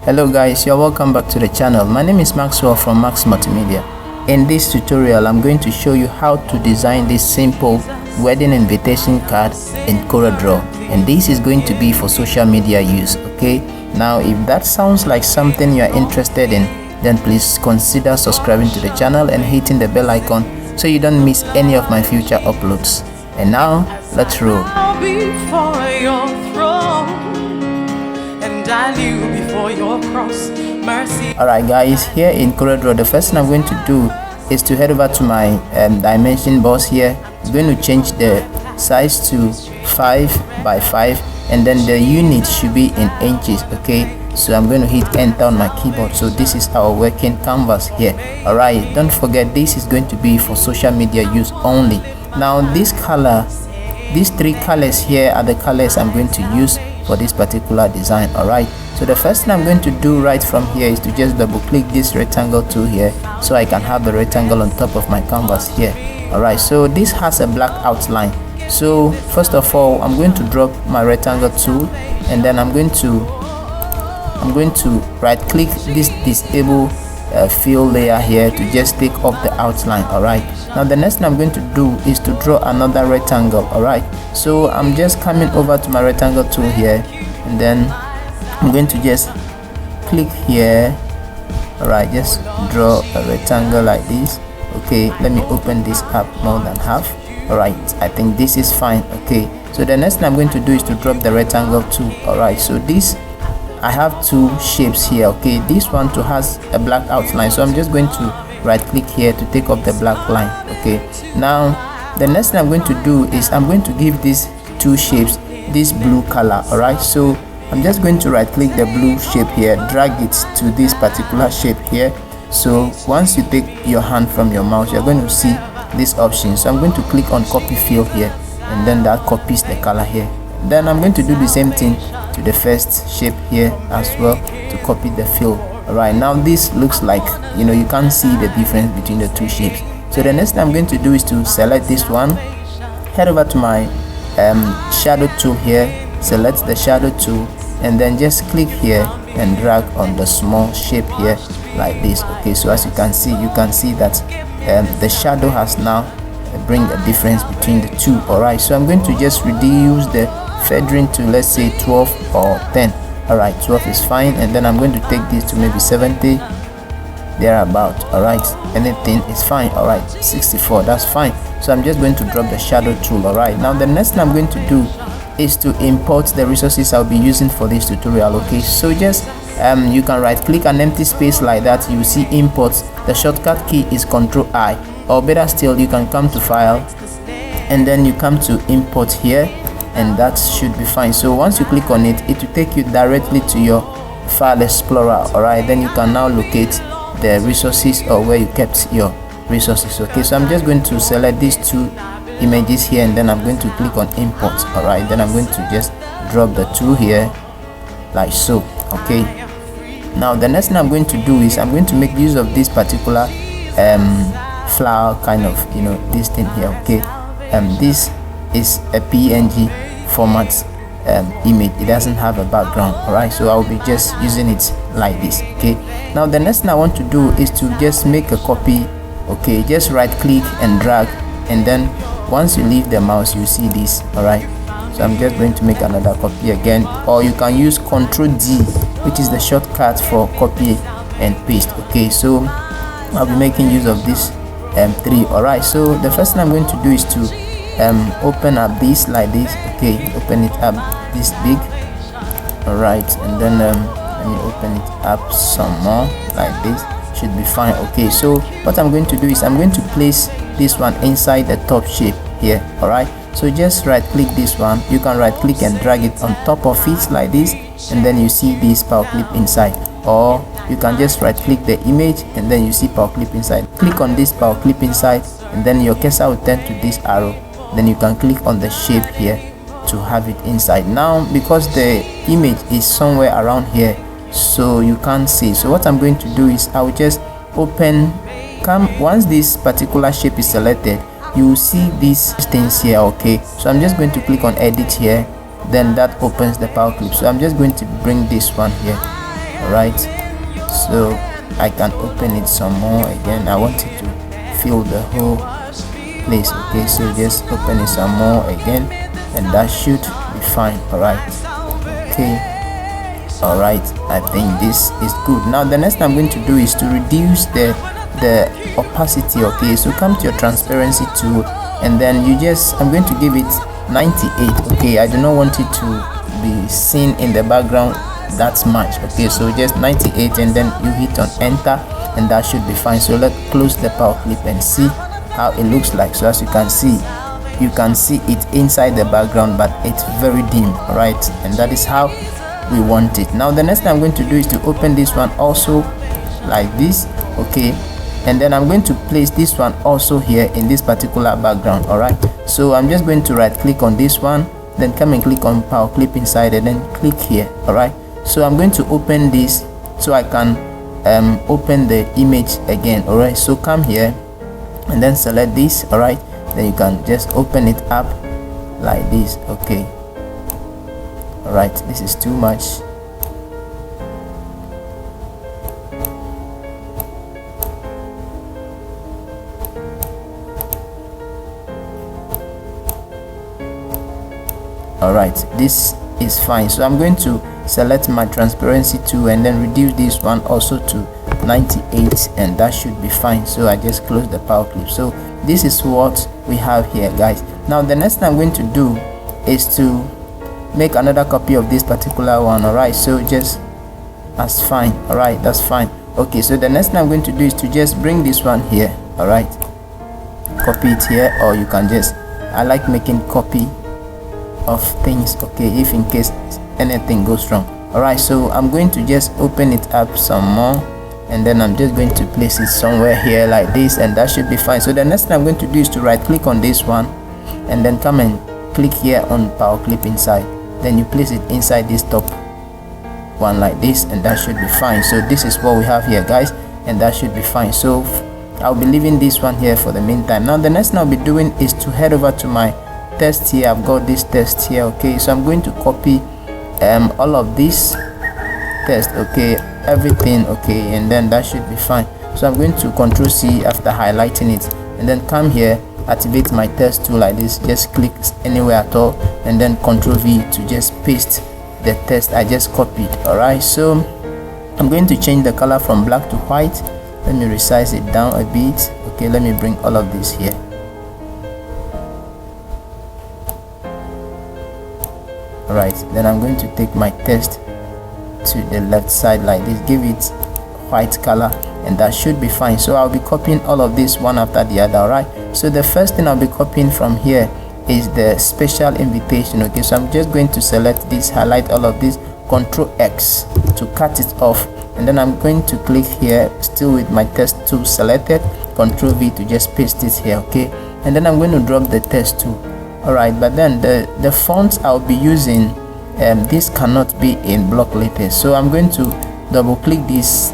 Hello guys, you're welcome back to the channel. My name is Maxwell from Max Multimedia. In this tutorial, I'm going to show you how to design this simple wedding invitation card in Coreldraw, and this is going to be for social media use. Okay, now if that sounds like something you're interested in, then please consider subscribing to the channel and hitting the bell icon so you don't miss any of my future uploads. And now let's roll. Before your throne, and I knew before your cross, mercy. Alright guys, here in Coreldraw, the first thing I'm going to do is to head over to my dimension box here. I'm going to change the size to 5 by 5, and then the unit should be in inches. Okay, so I'm going to hit enter on my keyboard. So this is our working canvas here. Alright, don't forget this is going to be for social media use only. Now this color, these 3 colors here are the colors I'm going to use for this particular design. Alright, so the first thing I'm going to do right from here is to just double click this rectangle tool here so I can have the rectangle on top of my canvas here. Alright, so this has a black outline. So first of all, I'm going to drop my rectangle tool, and then I'm going to right click this disable fill layer here to just take off the outline. Alright, now the next thing I'm going to do is to draw another rectangle. Alright, so I'm just coming over to my rectangle tool here, and then I'm going to just click here. Alright, just draw a rectangle like this. Okay, let me open this up more than half. Alright, I think this is fine. Okay, so the next thing I'm going to do is to drop the rectangle tool. Alright, so this, I have 2 shapes here. Okay, this one too has a black outline, so I'm just going to right click here to take off the black line. Okay, now the next thing I'm going to do is I'm going to give these 2 shapes this blue color. Alright, so I'm just going to right click the blue shape here, drag it to this particular shape here. So once you take your hand from your mouse, you're going to see this option. So I'm going to click on copy fill here, and then that copies the color here. Then I'm going to do the same thing to the first shape here as well to copy the fill. Alright, now this looks like, you can't see the difference between the 2 shapes. So the next thing I'm going to do is to select this one, head over to my shadow tool here, select the shadow tool, and then just click here and drag on the small shape here like this. Okay, so as you can see that the shadow has now bring a difference between the 2. Alright, so I'm going to just reduce the feathering to, let's say, 12 or 10. Alright, 12 is fine, and then I'm going to take this to maybe 70 thereabout. Alright, anything is fine. Alright, 64, that's fine. So I'm just going to drop the shadow tool. Alright, now the next thing I'm going to do is to import the resources I'll be using for this tutorial. Okay, so just you can right click an empty space like that, you see imports. The shortcut key is Ctrl I, or better still, you can come to file and then you come to import here, and that should be fine. So once you click on it, it will take you directly to your file explorer. Alright, then you can now locate the resources or where you kept your resources. Okay, so I'm just going to select these 2 images here, and then I'm going to click on import. Alright, then I'm going to just drop the 2 here like so. Okay, now the next thing I'm going to do is I'm going to make use of this particular flower kind of, this thing here. Okay, this is a PNG format image. It doesn't have a background. Alright, so I'll be just using it like this. Okay, now the next thing I want to do is to just make a copy. Okay, just right click and drag, and then once you leave the mouse, you see this. Alright, so I'm just going to make another copy again, or you can use Ctrl D, which is the shortcut for copy and paste. Okay, so I'll be making use of this 3. Alright, so the first thing I'm going to do is to open up this like this. Okay, open it up this big. Alright, and then let me open it up some more like this. Should be fine. Okay, so what I'm going to do is I'm going to place this one inside the top shape here. Alright, so just right click this one, you can right click and drag it on top of it like this, and then you see this power clip inside, or you can just right click the image and then you see power clip inside. Click on this power clip inside, and then your cursor will turn to this arrow, then you can click on the shape here to have it inside. Now because the image is somewhere around here, so you can't see, so what I'm going to do is I will just once this particular shape is selected, you will see these things here. Okay, so I'm just going to click on edit here, then that opens the power clip. So I'm just going to bring this one here all right. So I can open it some more again. I want it to fill the whole place. Okay, so just open it some more again, and that should be fine. All right. Okay, all right, I think this is good. Now the next thing I'm going to do is to reduce the opacity. Okay, so come to your transparency tool, and then I'm going to give it 98. Okay, I do not want it to be seen in the background that much. Okay, so just 98, and then you hit on enter, and that should be fine. So let's close the power clip and see how it looks like. So as you can see it inside the background, but it's very dim. All right, and that is how we want it. Now the next thing I'm going to do is to open this one also like this. Okay, and then I'm going to place this one also here in this particular background. All right, so I'm just going to right click on this one, then come and click on power clip inside, and then click here. All right, so I'm going to open this so I can open the image again. All right, so come here and then select this. All right, then you can just open it up like this. Okay, all right, this is too much. All right, this is fine. So I'm going to select my transparency tool and then reduce this one also to 98, and that should be fine. So I just close the power clip. So this is what we have here, guys. Now the next thing I'm going to do is to make another copy of this particular one. All right, so that's fine. All right, that's fine. Okay, so the next thing I'm going to do is to just bring this one here. All right, copy it here, or you can I like making copy of things. Okay, if in case anything goes wrong. All right, so I'm going to just open it up some more, and then I'm just going to place it somewhere here like this, and that should be fine. So the next thing I'm going to do is to right click on this one, and then come and click here on power clip inside, then you place it inside this top one like this, and that should be fine. So this is what we have here, guys, and that should be fine. So I'll be leaving this one here for the meantime. Now the next thing I'll be doing is to head over to my test here. I've got this test here. Okay, so I'm going to copy all of this test. Okay, everything. Okay, and then that should be fine. So I'm going to Ctrl C after highlighting it, and then come here, activate my test tool like this, just click anywhere at all, and then Ctrl V to just paste the test I just copied. All right, so I'm going to change the color from black to white. Let me resize it down a bit. Okay, let me bring all of this here. All right, then I'm going to take my text to the left side like this, give it white color, and that should be fine. So I'll be copying all of this one after the other. All right, so the first thing I'll be copying from here is the special invitation. Okay, so I'm just going to select this, highlight all of this, Ctrl X to cut it off, and then I'm going to click here still with my text tool selected, Ctrl V to just paste it here. Okay, and then I'm going to drop the text tool. All right, but then the fonts I'll be using, this cannot be in block letters, so I'm going to double click this,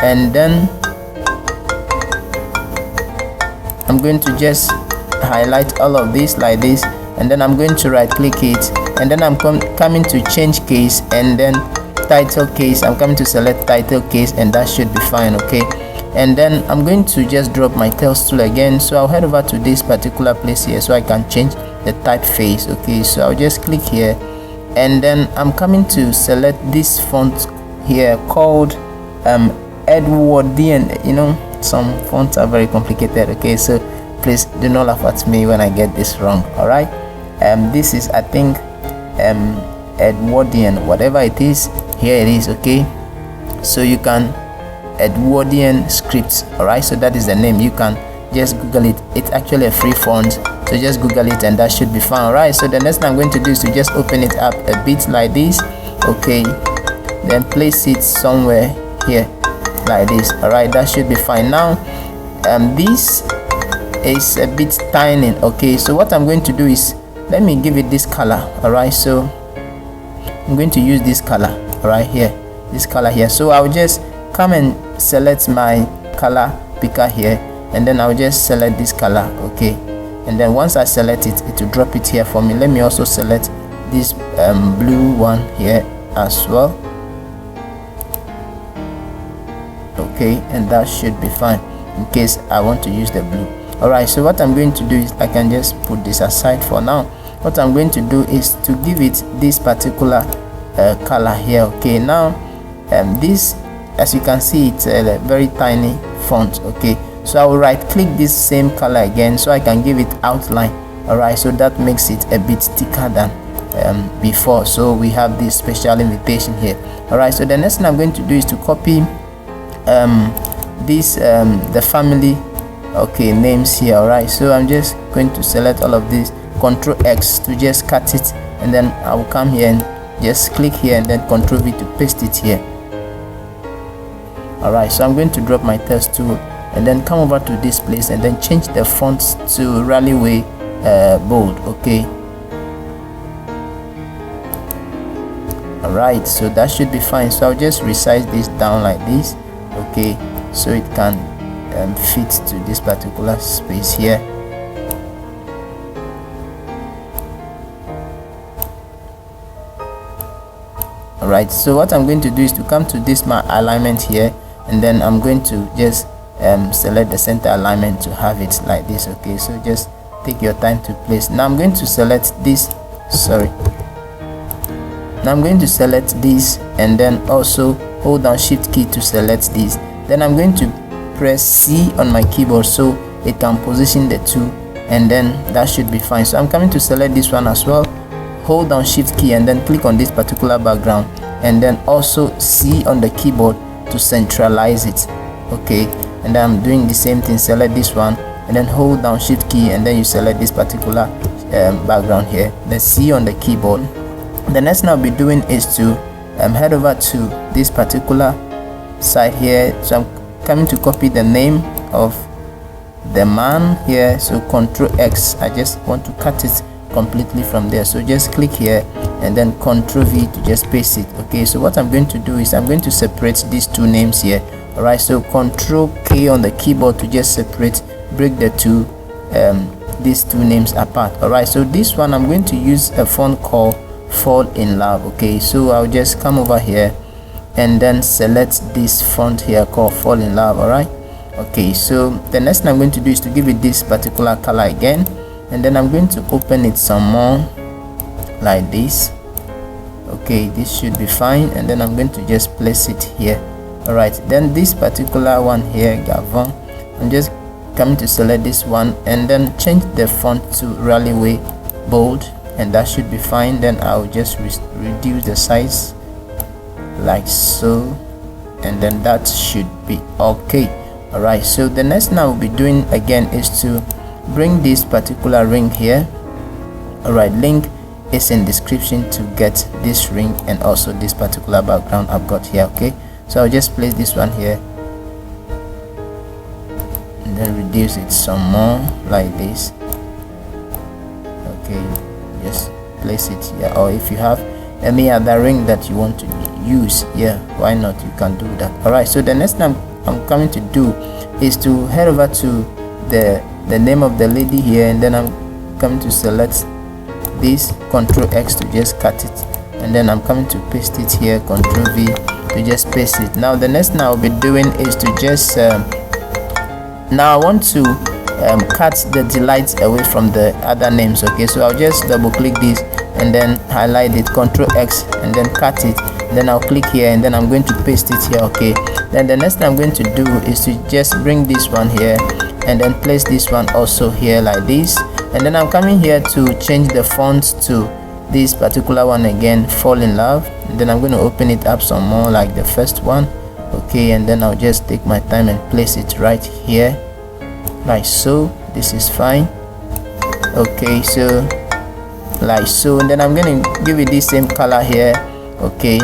and then I'm going to just highlight all of this like this, and then I'm going to right click it, and then I'm coming to change case, and then title case. I'm coming to select title case, and that should be fine. Okay, and then I'm going to just drop my text tool again, so I'll head over to this particular place here so I can change the typeface. Okay, so I'll just click here, and then I'm coming to select this font here called Edwardian. You know, some fonts are very complicated. Okay, so please do not laugh at me when I get this wrong. All right, this is, I think, Edwardian, whatever it is. Here it is. Okay, so you can Edwardian scripts. All right, so that is the name. You can just Google it. It's actually a free font, so just Google it, and that should be fine. All right, so the next thing I'm going to do is to just open it up a bit like this. Okay, then place it somewhere here like this. All right, that should be fine. Now this is a bit tiny. Okay, so what I'm going to do is, let me give it this color. All right, so I'm going to use this color right here, this color here. So I'll just come and select my color picker here, and then I'll just select this color. Okay, and then once I select it, it will drop it here for me. Let me also select this blue one here as well. Okay, and that should be fine in case I want to use the blue. Alright, so what I'm going to do is I can just put this aside for now. What I'm going to do is to give it this particular color here. Okay, now this, as you can see, it's a very tiny font. Okay, so I will right click this same color again so I can give it outline. Alright, so that makes it a bit thicker than before. So we have this special invitation here. Alright, so the next thing I'm going to do is to copy the family names here. Alright, so I'm just going to select all of these, Ctrl X to just cut it, and then I will come here and just click here and then Ctrl V to paste it here. Alright, so I'm going to drop my text tool and then come over to this place and then change the fonts to Railway bold. Okay, alright, so that should be fine. So I'll just resize this down like this. Okay, so it can fit to this particular space here. Alright, so what I'm going to do is to come to this my alignment here, and then I'm going to just select the center alignment to have it like this. Okay, so just take your time to place. Now I'm going to select this, now I'm going to select this and then also hold down shift key to select this. Then I'm going to press C on my keyboard so it can position the two, and then that should be fine. So I'm coming to select this one as well, hold down shift key and then click on this particular background, and then also C on the keyboard to centralize it. Okay, and then I'm doing the same thing, select this one and then hold down shift key and then you select this particular background here, then C on the keyboard. The next thing I'll be doing is to head over to this particular side here. So I'm coming to copy the name of the man here, so Ctrl X, I just want to cut it completely from there, so just click here and then Ctrl V to just paste it. Okay, so what I'm going to do is I'm going to separate these two names here. Alright, so Ctrl K on the keyboard to just break the two these two names apart. Alright, so this one I'm going to use a font called Fall in Love. Okay, so I'll just come over here and then select this font here called Fall in Love. Alright, okay, so the next thing I'm going to do is to give it this particular color again, and then I'm going to open it some more like this. Okay, this should be fine, and then I'm going to just place it here. Alright, then this particular one here, Gavon, I'm just coming to select this one and then change the font to Railway bold, and that should be fine. Then I'll just reduce the size like so, and then that should be okay. Alright, so the next thing I will be doing again is to bring this particular ring here. Alright, link is in description to get this ring and also this particular background I've got here. Okay, so I'll just place this one here and then reduce it some more like this. Okay, just place it here, or if you have any other ring that you want to use, yeah, why not, you can do that. Alright, so the next thing I'm coming to do is to head over to the name of the lady here, and then I'm coming to select this, Ctrl X to just cut it, and then I'm coming to paste it here, Ctrl V to just paste it. Now the next thing I'll be doing is to just now I want to cut the delights away from the other names. Okay, so I'll just double click this and then highlight it, Ctrl X, and then cut it. Then I'll click here and then I'm going to paste it here. Okay, then the next thing I'm going to do is to just bring this one here and then place this one also here like this, and then I'm coming here to change the font to this particular one again, Fall in Love, and then I'm going to open it up some more like the first one. Okay, and then I'll just take my time and place it right here like so. This is fine. Okay, so like so, and then I'm going to give it this same color here. Okay,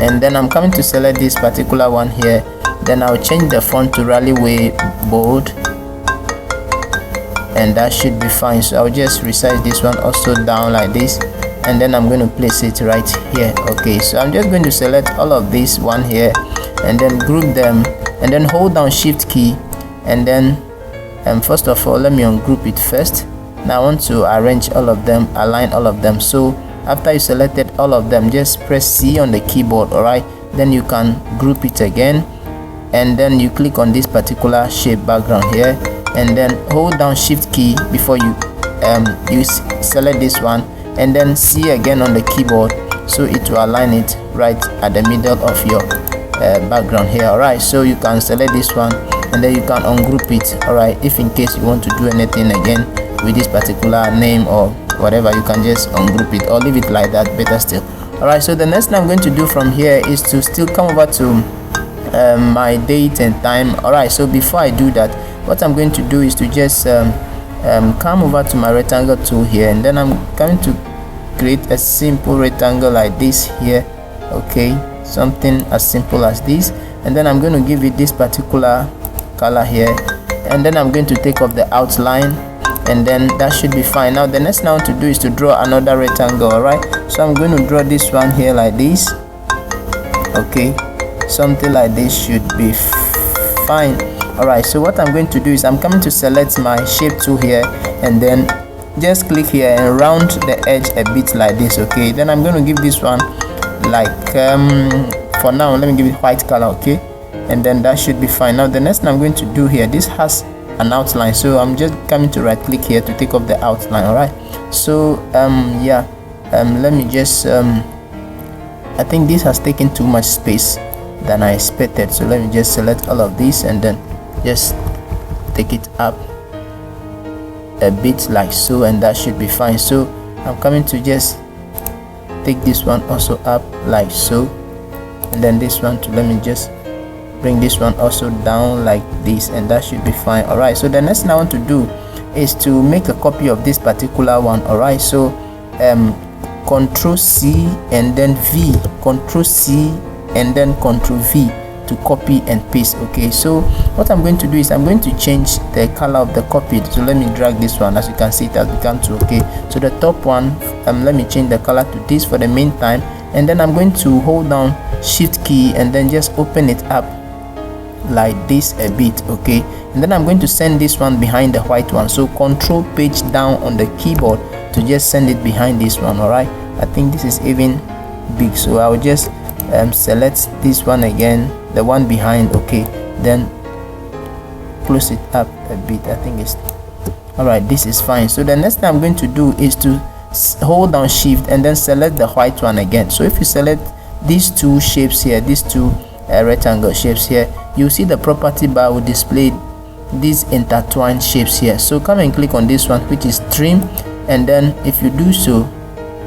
and then I'm coming to select this particular one here, then I'll change the font to Railway bold, and that should be fine. So I'll just resize this one also down like this, and then I'm going to place it right here. Okay, so I'm just going to select all of this one here and then group them and then hold down shift key, and then first of all let me ungroup it first. Now I want to arrange all of them, align all of them. So after you selected all of them, just press C on the keyboard. All right, then you can group it again, and then you click on this particular shape background here, and then hold down shift key before you select this one, and then C again on the keyboard, so it will align it right at the middle of your background here. All right, so you can select this one, and then you can ungroup it. All right, if in case you want to do anything again with this particular name or whatever, you can just ungroup it or leave it like that, better still. All right, so the next thing I'm going to do from here is to still come over to my date and time. All right, so before I do that, what I'm going to do is to just come over to my rectangle tool here, and then I'm going to create a simple rectangle like this here. Okay, something as simple as this, and then I'm going to give it this particular color here, and then I'm going to take off the outline, and then that should be fine. Now the next thing I want to do is to draw another rectangle. All right, so I'm going to draw this one here like this. Okay, something like this should be fine. All right, so what I'm going to do is I'm coming to select my shape tool here, and then just click here and round the edge a bit like this. Okay, then I'm going to give this one like for now, let me give it white color. Okay, and then that should be fine. Now the next thing I'm going to do here, this has an outline, so I'm just coming to right click here to take off the outline. All right, so let me just I think this has taken too much space than I expected, so let me just select all of these and then just take it up a bit like so, and that should be fine. So I'm coming to just take this one also up like so, and then this one to let me just bring this one also down like this, and that should be fine. All right, so the next thing I want to do is to make a copy of this particular one. All right, so Control C and then V, Control C and then Control V to copy and paste. Okay, so what I'm going to do is I'm going to change the color of the copied. So let me drag this one. As you can see, it has become two. Okay, so the top one, let me change the color to this for the meantime, and then I'm going to hold down shift key and then just open it up like this a bit. Okay, and then I'm going to send this one behind the white one, so control page down on the keyboard to just send it behind this one. All right, I think this is even big, so I'll just select this one again, the one behind. Okay, then close it up a bit. I think it's all right. This is fine. So the next thing I'm going to do is to hold down shift and then select the white one again. So if you select these two shapes here, these two rectangle shapes here, you see the property bar will display these intertwined shapes here. So come and click on this one, which is trim, and then if you do so,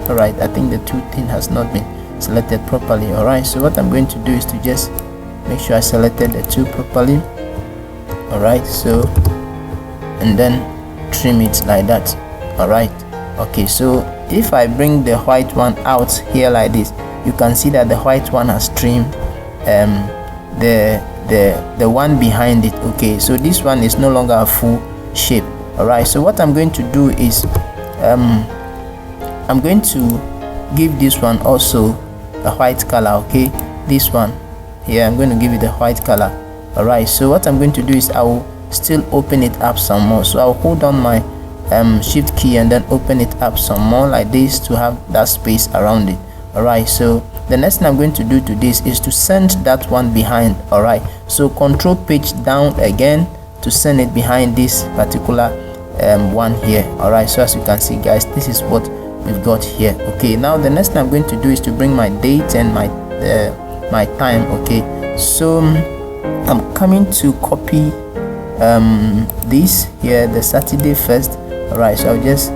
all right, I think the two thing has not been selected properly. All right, so what I'm going to do is to just make sure I selected the two properly. All right, so and then trim it like that. All right, okay, so if I bring the white one out here like this, you can see that the white one has trimmed the one behind it. Okay, so this one is no longer a full shape. All right, so what I'm going to do is I'm going to give this one also a white color. Okay, this one here, I'm going to give it a white color. All right, so what I'm going to do is I will still open it up some more. So I'll hold down my shift key and then open it up some more like this to have that space around it. All right, so the next thing I'm going to do to this is to send that one behind. All right, so control page down again to send it behind this particular one here. All right, so as you can see, guys, this is what we've got here. Okay, now the next thing I'm going to do is to bring my date and my time. Okay, so I'm coming to copy this here, the Saturday 1st. All right, so I'll just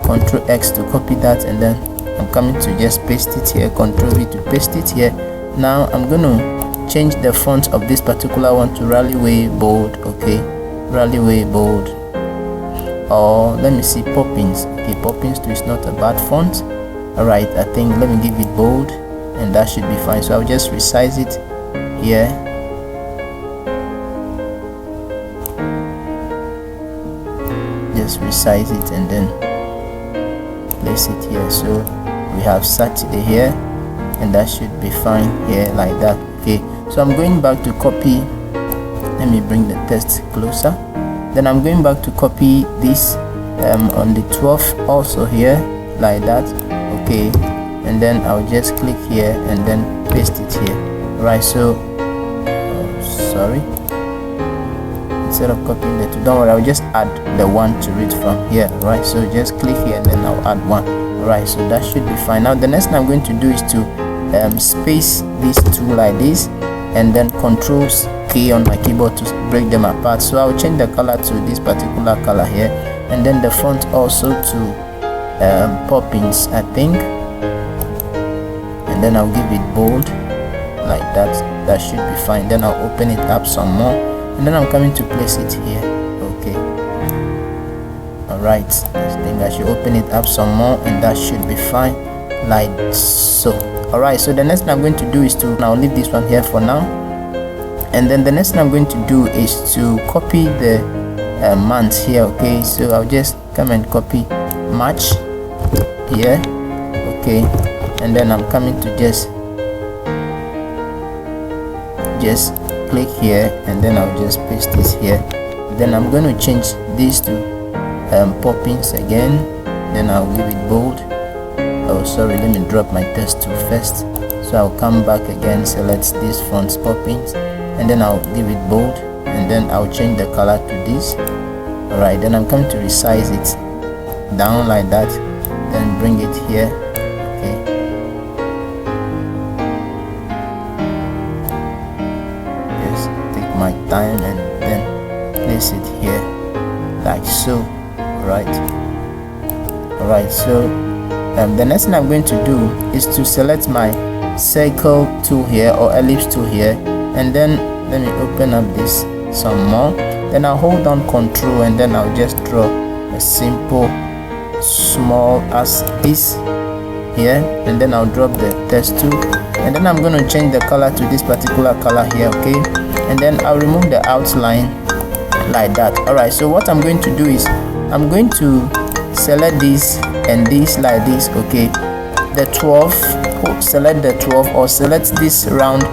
Control X to copy that, and then I'm coming to just paste it here, Control V to paste it here. Now I'm going to change the font of this particular one to Rallyway Bold. Okay, Rallyway Bold, or let me see, Poppins. Okay, Poppins too is not a bad font. All right, I think let me give it bold, and that should be fine. So I'll just resize it here. Just resize it and then place it here. So we have Saturday here, and that should be fine here like that. Okay, so I'm going back to copy. Let me bring the text closer. Then I'm going back to copy this on the 12th also here like that. Okay, and then I'll just click here and then paste it here. Right, so sorry, instead of copying the 2, don't worry, I'll just add the 1 to it from here. Right, so just click here and then I'll add 1. Right, so that should be fine. Now the next thing I'm going to do is to space these 2 like this, and then Control K on my keyboard to break them apart. So I'll change the color to this particular color here, and then the font also to Poppins, I think, and then I'll give it bold like that. That should be fine. Then I'll open it up some more, and then I'm coming to place it here. Okay, alright, I think I should open it up some more, and that should be fine like so. Alright, so the next thing I'm going to do is to now leave this one here for now, and then the next thing I'm going to do is to copy the months here. Okay, so I'll just come and copy March here. Okay, and then I'm coming to just click here, and then I'll just paste this here. Then I'm going to change this to Poppins again, then I'll give it bold. Oh sorry, let me drop my text tool first. So I'll come back again, select this font Poppins, and then I'll give it bold, and then I'll change the color to this. Alright, then I'm coming to resize it down like that, then bring it here. Okay, just take my time and then place it here like so. Alright, so the next thing I'm going to do is to select my circle tool here or ellipse tool here, and then let me open up this some more. Then I'll hold down Control, and then I'll just draw a simple small as this here, and then I'll drop the text tool, and then I'm going to change the color to this particular color here. Okay, and then I'll remove the outline like that. Alright, so what I'm going to do is I'm going to select this and this like this. Okay, the 12, select the 12, or select this round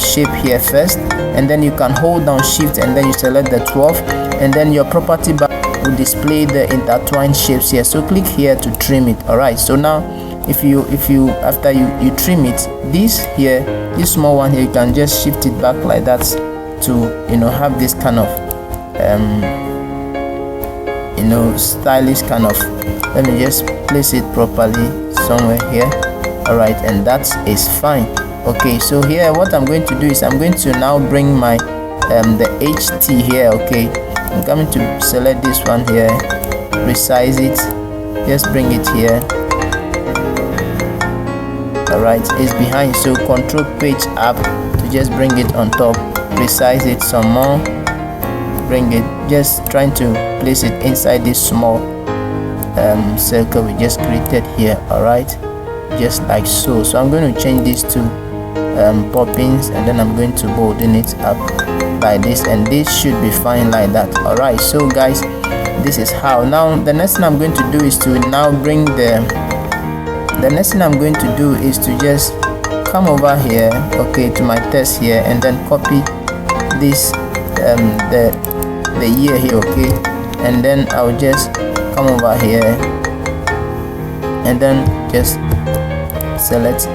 shape here first, and then you can hold down Shift and then you select the 12, and then your property bar will display the intertwined shapes here. So click here to trim it. Alright, so now if you after you trim it, this here, this small one here, you can just shift it back like that to have this kind of stylish kind of. Let me just place it properly somewhere here. Alright, and that is fine. Okay, so here what I'm going to do is I'm going to now bring my the HT here. Okay, I'm coming to select this one here, resize it, just bring it here. Alright, it's behind, so Control Page Up to just bring it on top, resize it some more, bring it, just trying to place it inside this small circle we just created here. Alright, just like so. So I'm going to change this to Poppins, and then I'm going to bolden it up like this, and this should be fine like that. Alright, so guys, this is how. Now the next thing I'm going to do is to now bring the next thing I'm going to do is to just come over here, okay, to my text here, and then copy this the year here. Okay, and then I'll just come over here and then just select,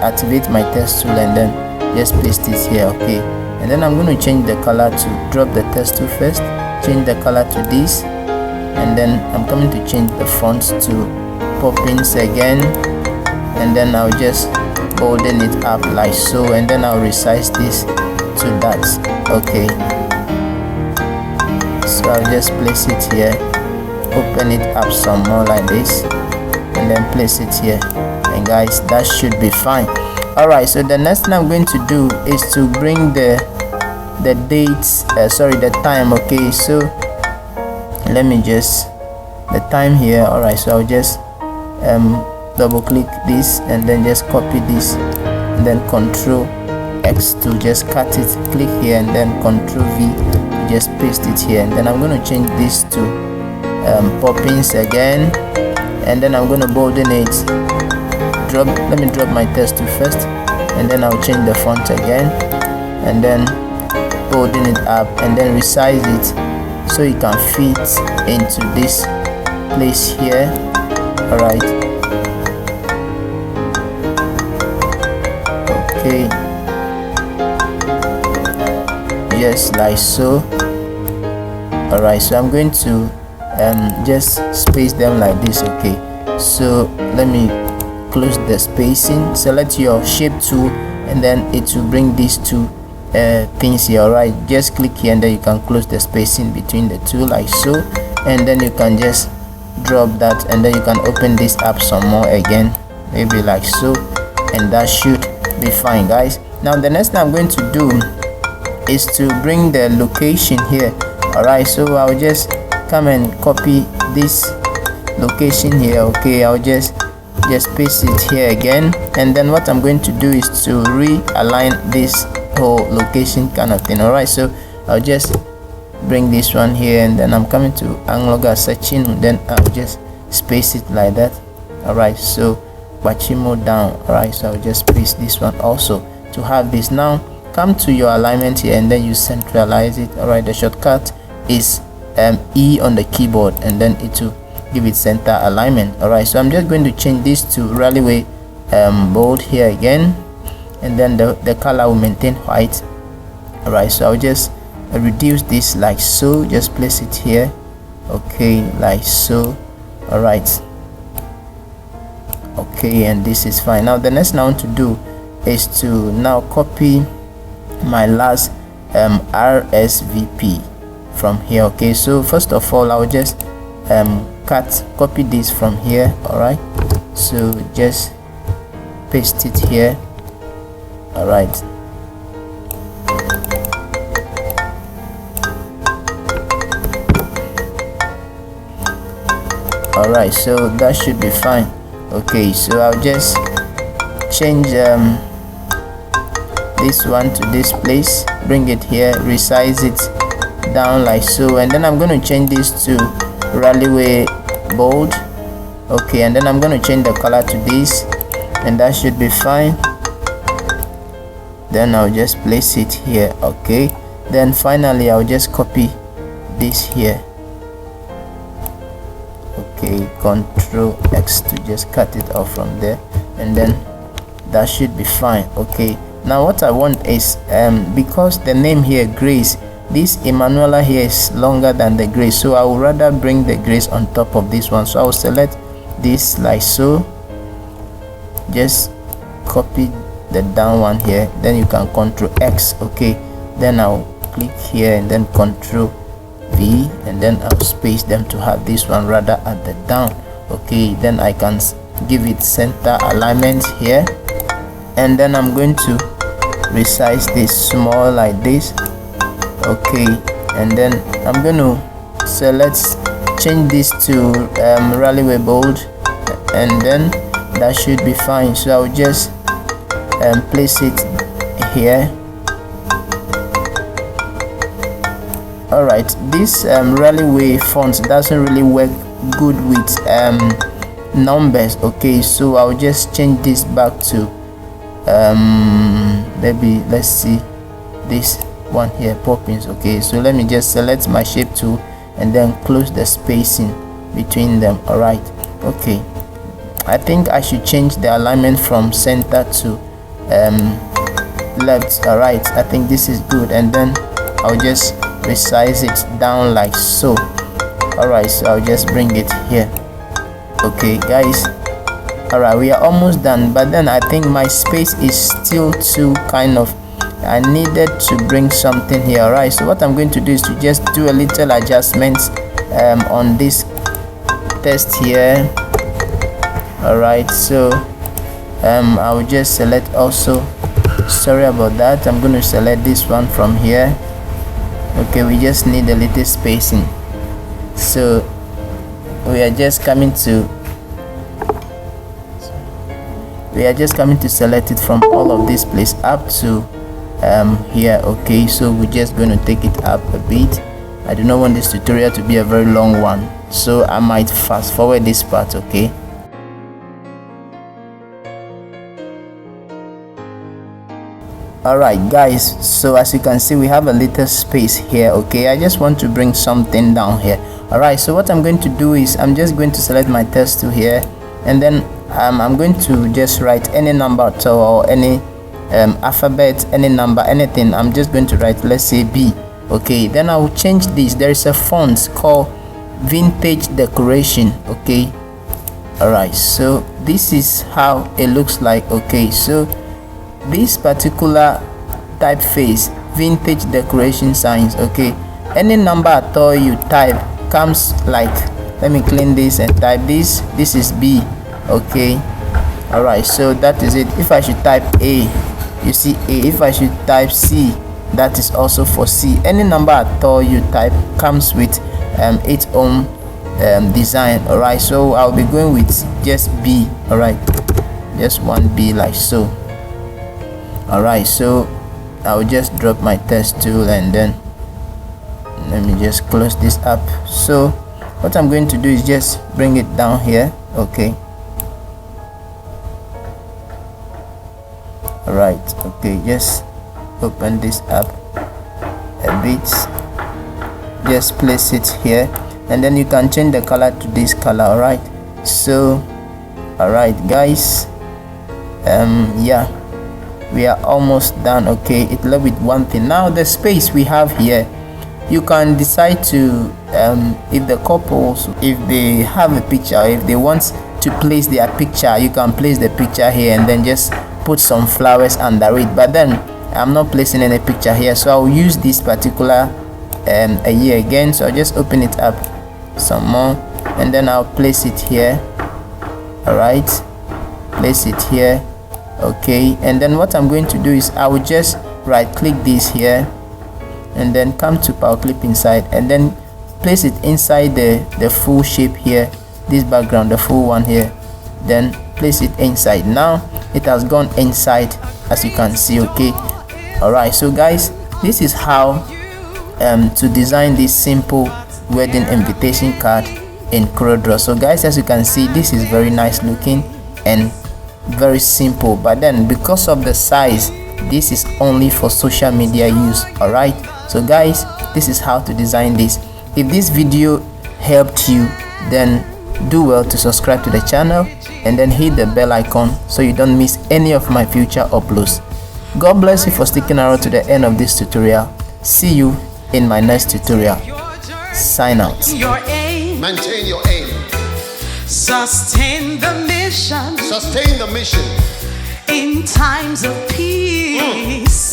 activate my text tool, and then just paste it here. Okay, and then I'm going to change the color to, drop the text tool first, change the color to this, and then I'm coming to change the fonts to Poppins again, and then I'll just bolden it up like so, and then I'll resize this to that. Okay, so I'll just place it here, open it up some more like this, and then place it here, and guys, that should be fine. Alright, so the next thing I'm going to do is to bring the dates, the time. Okay, so let me just, the time here. Alright, so I'll just double click this, and then just copy this, and then Control X to just cut it, click here, and then Control V to just paste it here, and then I'm going to change this to Poppins again, and then I'm going to bolden it, let me drop my text to first, and then I'll change the font again, and then bolden it up, and then resize it so it can fit into this place here. All right, okay, just like so. All right, so I'm going to just space them like this. Okay, so let me close the spacing. Select your shape tool, and then it will bring these two things here. All right, just click here, and then you can close the spacing between the two like so, and then you can just drop that, and then you can open this up some more again, maybe like so, and that should be fine, guys. Now the next thing I'm going to do is to bring the location here. All right, so I'll just come and copy this location here. Okay, I'll just paste it here again, and then what I'm going to do is to realign this whole location kind of thing. All right, so I'll just bring this one here, and then I'm coming to Anglogger searching, then I'll just space it like that. All right, so Bachimo down. All right, so I'll just paste this one also to have this. Now come to your alignment here, and then you centralize it. All right, the shortcut is E on the keyboard, and then it will give it center alignment. All right, so I'm just going to change this to railway bold here again, and then the color will maintain white. All right, so I'll just reduce this like so, just place it here. Okay, like so. All right, okay, and this is fine. Now the next thing I want to do is to now copy my last RSVP from here. Okay, so first of all, I'll just copy this from here. All right, so just paste it here. All right, all right, so that should be fine. Okay, so I'll just change this one to this place, bring it here, resize it down like so, and then I'm going to change this to railway bold. Okay, and then I'm going to change the color to this, and that should be fine. Then I'll just place it here. Okay, then finally I'll just copy this here. Okay, Control X to just cut it off from there, and then that should be fine. Okay, now what I want is because the name here Grace, this Emanuela here is longer than the Grace, so I would rather bring the Grace on top of this one. So I will select this like so, just copy the down one here, then you can Control X. Okay, then I'll click here and then Control V, and then I'll space them to have this one rather at the down. Okay, then I can give it center alignment here, and then I'm going to resize this small like this. Okay, and then I'm going to change this to railway bold, and then that should be fine. So I'll just place it here. All right, this railway font doesn't really work good with numbers. Okay, so I'll just change this back to maybe, let's see, this one here, Poppins. Okay, so let me just select my shape tool and then close the spacing between them. All right, okay, I think I should change the alignment from center to left. All right, I think this is good, and then I'll just resize it down like so. All right, so I'll just bring it here. Okay guys, all right, we are almost done, but then I think my space is still too kind of, I needed to bring something here. All right, so what I'm going to do is to just do a little adjustments on this text here. All right, so I will just select also, sorry about that, I'm going to select this one from here. Okay, we just need a little spacing, so we are just coming to select it from all of this place up to here. Okay, so we're just going to take it up a bit. I do not want this tutorial to be a very long one, so I might fast forward this part. Okay, all right guys, so as you can see, we have a little space here. Okay, I just want to bring something down here. Alright, so what I'm going to do is I'm just going to select my text tool here, and then I'm going to just write any number at all, or any alphabet, any number, anything. I'm just going to write, let's say B. Okay, then I will change this. There is a font called Vintage Decoration. Okay, alright, so this is how it looks like. Okay, so this particular typeface, Vintage Decoration Signs, okay, any number at all you type comes like, let me clean this and type this. This is B. Okay, alright, so that is it. If I should type A, you see A. If I should type C, that is also for C. Any number at all you type comes with its own design. Alright, so I'll be going with just B. Alright, just one B, like so. Alright, so I'll just drop my text tool, and then let me just close this up. So what I'm going to do is just bring it down here. Okay, alright, okay, just open this up a bit, just place it here, and then you can change the color to this color. Alright, so alright guys, yeah, we are almost done. Okay, it left with one thing. Now the space we have here, you can decide to if the couples, if they have a picture, if they want to place their picture, you can place the picture here and then just put some flowers under it. But then I'm not placing any picture here, so I'll use this particular a year again. So I'll just open it up some more, and then I'll place it here. Alright, place it here. Okay, and then what I'm going to do is I will just right click this here, and then come to power clip inside, and then place it inside the full shape here, this background, the full one here, then place it inside. Now it has gone inside, as you can see. Okay, alright, so guys, this is how to design this simple wedding invitation card in Coreldraw. So guys, as you can see, this is very nice looking and very simple, but then because of the size, this is only for social media use. Alright, so guys, this is how to design this. If this video helped you, then do well to subscribe to the channel and then hit the bell icon so you don't miss any of my future uploads. God bless you for sticking around to the end of this tutorial. See you in my next tutorial. Sign out. Your aim, Maintain your aim. sustain the mission Sustain the mission. in times of peace.